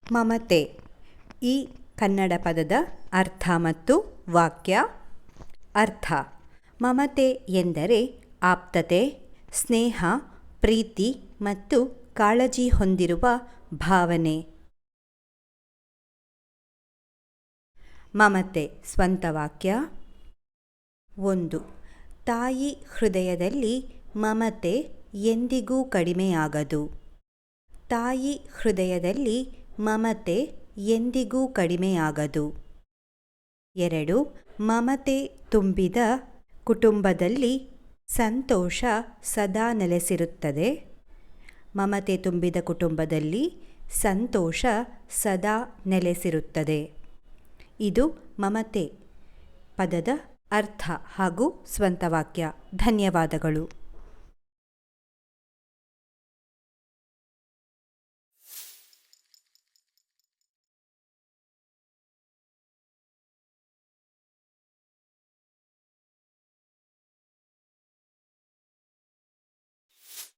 ಮಮತೆ ಈ ಕನ್ನಡ ಪದದ ಅರ್ಥ ಮತ್ತು ವಾಕ್ಯ. ಅರ್ಥ: ಮಮತೆ ಎಂದರೆ ಆಪ್ತತೆ, ಸ್ನೇಹ, ಪ್ರೀತಿ ಮತ್ತು ಕಾಳಜಿ ಹೊಂದಿರುವ ಭಾವನೆ. ಮಮತೆ ಸ್ವಂತ ವಾಕ್ಯ. 1. ತಾಯಿ ಹೃದಯದಲ್ಲಿ ಮಮತೆ ಎಂದಿಗೂ ಕಡಿಮೆಯಾಗದು. ತಾಯಿ ಹೃದಯದಲ್ಲಿ ಮಮತೆ ಎಂದಿಗೂ ಕಡಿಮೆಯಾಗದು. 2. ಮಮತೆ ತುಂಬಿದ ಕುಟುಂಬದಲ್ಲಿ ಸಂತೋಷ ಸದಾ ನೆಲೆಸಿರುತ್ತದೆ. ಮಮತೆ ತುಂಬಿದ ಕುಟುಂಬದಲ್ಲಿ ಸಂತೋಷ ಸದಾ ನೆಲೆಸಿರುತ್ತದೆ. ಇದು ಮಮತೆ ಪದದ ಅರ್ಥ ಹಾಗೂ ಸ್ವಂತ ವಾಕ್ಯ. ಧನ್ಯವಾದಗಳು.